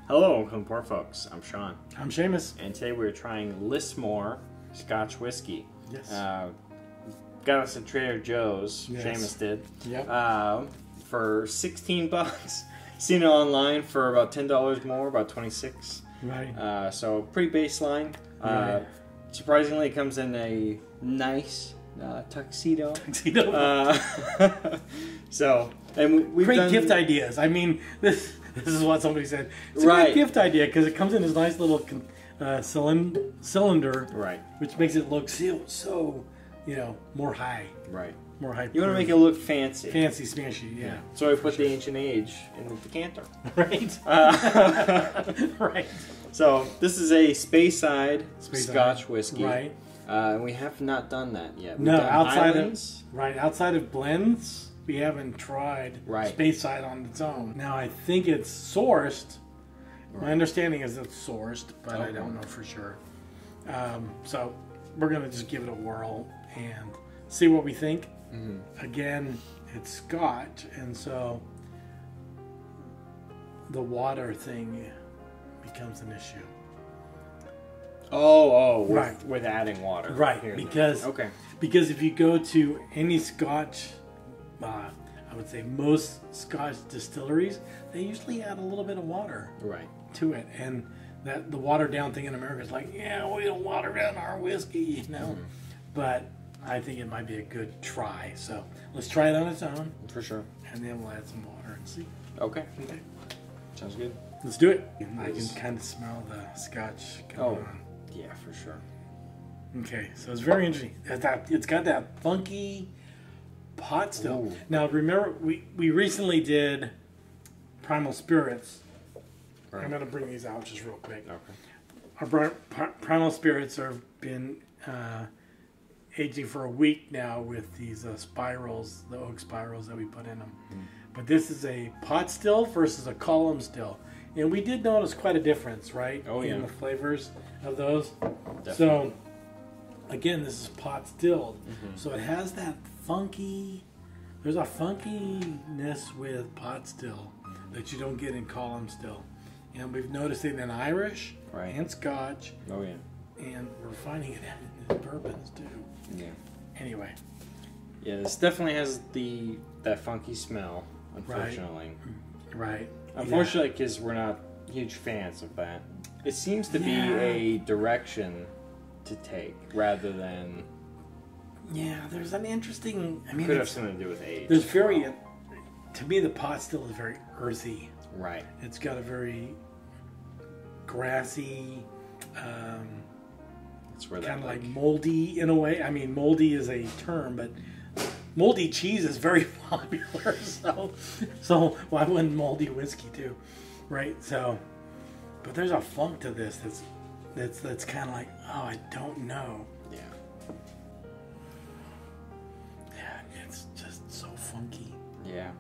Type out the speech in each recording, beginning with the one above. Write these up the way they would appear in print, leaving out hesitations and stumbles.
Hello, welcome to folks. I'm Sean. I'm Seamus. And today we're trying Lismore Scotch whiskey. Yes. Got us at Trader Joe's. Yes. Seamus did. Yep. For $16. Seen it online for about $10 more, about $26. Right. So pretty baseline. Right. Surprisingly, it comes in a nice tuxedo. So, and we've great done gift ideas. I mean, this is what somebody said. It's a Right. great gift idea because it comes in this nice little cylinder, Right. which makes it look so more high. Right. More high. You want to make it look fancy. Fancy, smashy, yeah. So I put the Ancient Age in the decanter. Right. Right. So this is a Speyside Scotch whiskey. Right. We have not done that yet. We've No, done outside of blends, we haven't tried Speyside on its own. Now I think it's sourced. Right. My understanding is it's sourced, but I don't know for sure. So we're gonna just give it a whirl and see what we think. Mm-hmm. Again, it's Scotch, and so the water thing becomes an issue. With adding water. Right, because if you go to any Scotch, I would say most Scotch distilleries, they usually add a little bit of water to it, and that the watered down thing in America is like, yeah, we don't water down our whiskey, you know. Mm-hmm. But I think it might be a good try. So let's try it on its own. For sure. And then we'll add some water and see. Okay. Sounds good. Let's do it. I can kind of smell the Scotch going on. Yeah, for sure. Okay, so it's very interesting. It's got that funky pot still. Ooh. Now remember, we recently did Primal Spirits. Right. I'm going to bring these out just real quick. Okay. Our Primal Spirits have been aging for a week now with these spirals, the oak spirals that we put in them. Mm. But this is a pot still versus a column still. And we did notice quite a difference, right? In the flavors of those. Definitely. So, again, this is pot stilled. Mm-hmm. So it has that funky, there's a funkiness with pot still that you don't get in column still. And we've noticed it in Irish and Scotch. Oh, yeah. And we're finding it in bourbons, too. Yeah. Anyway. Yeah, this definitely has that funky smell, unfortunately. Right. Unfortunately, because we're not huge fans of that. It seems to be a direction to take rather than... Yeah, there's an interesting... I mean, could have something to do with age. There's to me, the pot still is very earthy. Right. It's got a very grassy, kind of like moldy in a way. I mean, moldy is a term, but moldy cheese is very popular. So why wouldn't moldy whiskey too, right? So, but there's a funk to this that's kind of like, oh, I don't know. Yeah. Yeah, it's just so funky. Yeah,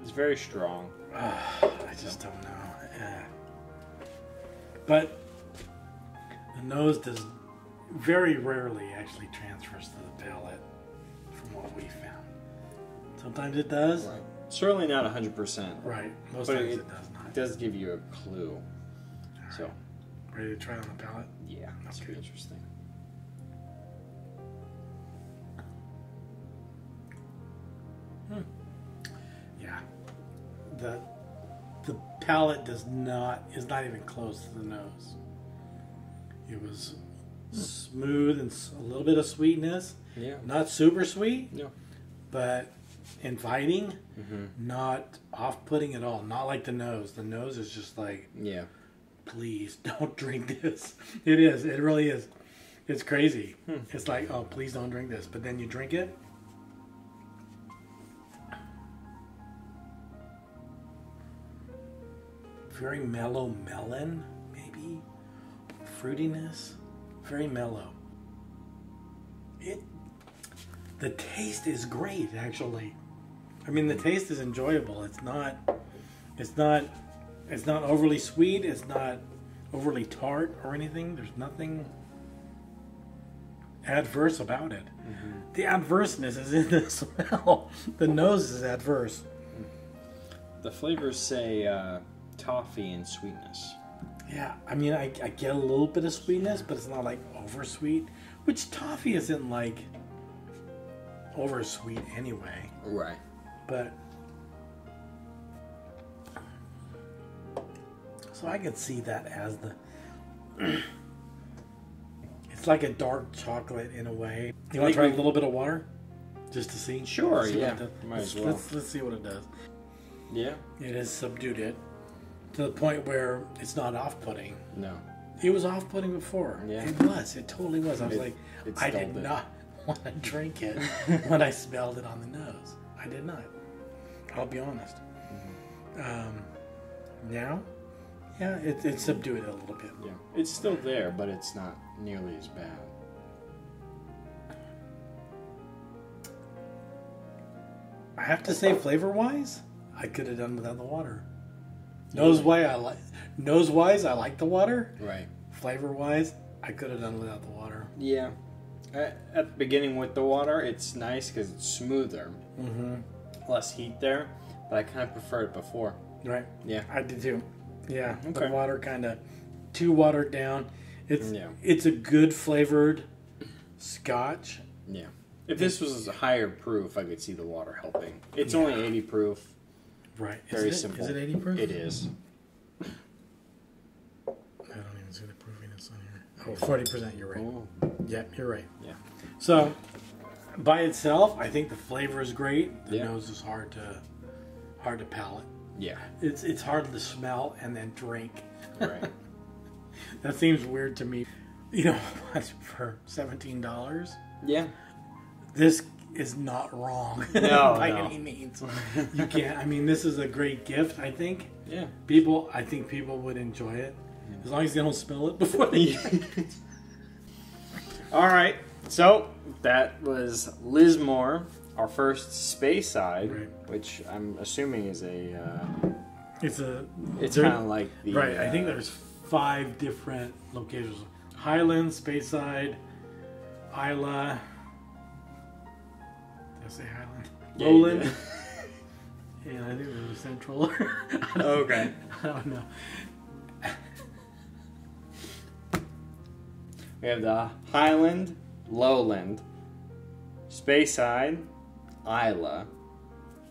it's very strong. I just don't know. Yeah. But the nose does very rarely actually transfers to the palate from what we found. Sometimes it does. Right. Certainly not 100%. Right. Most times it does not. It does give you a clue. Right. So, ready to try it on the palate? Yeah, that's pretty interesting. Yeah. The palate is not even close to the nose. It was smooth and a little bit of sweetness. Yeah. Not super sweet. No. But inviting. Mm-hmm. Not off-putting at all. Not like the nose. The nose is just like, please don't drink this. It is. It really is. It's crazy. It's like, oh, please don't drink this. But then you drink it. Very mellow melon, maybe. Fruitiness. Very mellow. The taste is great, actually. I mean, the taste is enjoyable. It's not overly sweet. It's not overly tart or anything. There's nothing adverse about it. Mm-hmm. The adverseness is in the smell. The nose is adverse. The flavors say toffee and sweetness. Yeah, I mean, I get a little bit of sweetness, but it's not like over sweet, which toffee isn't like over sweet anyway. Right. But so I could see that as the it's like a dark chocolate in a way. You want to try a little bit of water just to see? Sure, see yeah. Might as well. Let's see what it does. Yeah. It has subdued it to the point where it's not off-putting. No. It was off-putting before. Yeah. It was. It totally was. I was I did not want to drink it when I smelled it on the nose. I did not. I'll be honest. Now, yeah, it's subdued it a little bit. Yeah. It's still there, but it's not nearly as bad. I have to say, flavor-wise, I could have done without the water. Nose-wise, I like the water. Right. Flavor-wise, I could have done without the water. Yeah. At the beginning with the water, it's nice because it's smoother. Mm-hmm. Less heat there, but I kind of preferred it before. Right. Yeah. I did too. Yeah. Okay. The water kind of too watered down. Yeah. It's a good flavored Scotch. Yeah. If this was a higher proof, I could see the water helping. It's Yeah. only 80 proof. Right. Very simple. Is it 80 proof? It is. I don't even see the proofiness on here. Oh, 40%, you're right. Oh. Yep, you're right. Yeah. So, by itself, I think the flavor is great. The Yeah. nose is hard to palate. Yeah. It's hard to smell and then drink. Right. That seems weird to me. You know, for $17, Yeah. this is not wrong No, by no. any means. You can't. I mean, this is a great gift. I think Yeah. I think people would enjoy it as long as they don't smell it before they drink it. All right. So that was Lismore, our first Speyside, Right. which I'm assuming is a. It's It's kind of like the. right. I think there's 5 different locations: Highland, Speyside, Isla. Did I say Highland? Yeah, Lowland. you did. And I think there's a Central. Okay. I don't know. We have the Highland, Lowland, Speyside, Isla,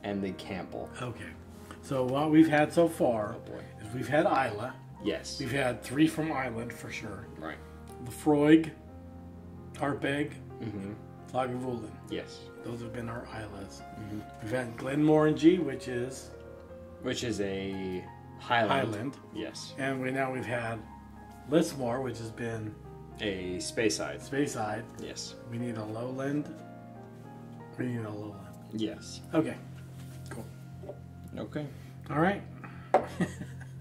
and the Campbell. Okay. So what we've had so far Oh boy. is we've had Isla. Yes. We've had 3 from Island for sure. Right. The Freud, Harpeg, Mm-hmm. Lagavulin. Yes. Those have been our Islas. Mm-hmm. We've had Glenmore and G, which is a Highland. Highland. Yes. And we've had Lismore, which has been A Speyside. Speyside. Yes. We need a Lowland. We need a Lowland. Yes. Okay. Cool. Okay. All right.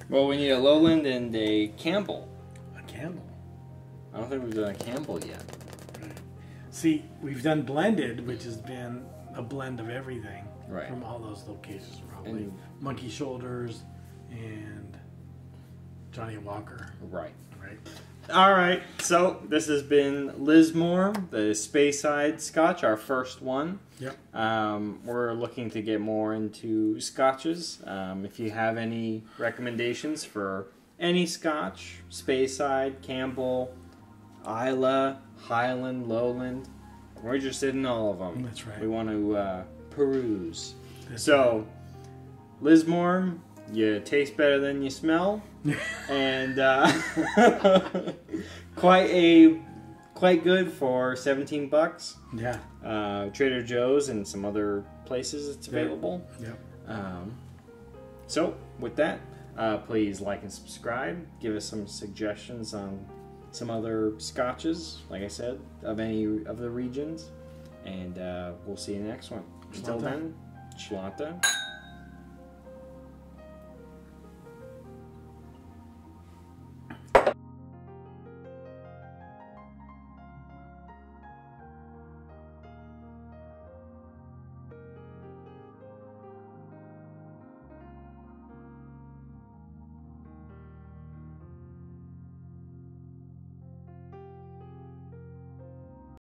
Well, we need a Lowland and a Campbell. A Campbell. I don't think we've done a Campbell yet. Right. See, we've done blended, which has been a blend of everything Right. from all those locations, probably. And- Monkey Shoulders and Johnny Walker. Right. Right. All right. So this has been Lismore, the Speyside Scotch, our first one. Yep. We're looking to get more into Scotches. If you have any recommendations for any Scotch, Speyside, Campbell, Isla, Highland, Lowland, we're interested in all of them. That's right. We want to peruse. That's So, Lismore, you taste better than you smell, and quite good for $17. Yeah. Trader Joe's and some other places it's available. Yep. So with that, please like and subscribe. Give us some suggestions on some other scotches, like I said, of any of the regions, and we'll see you next one. Until Sláinte. then, Sláinte.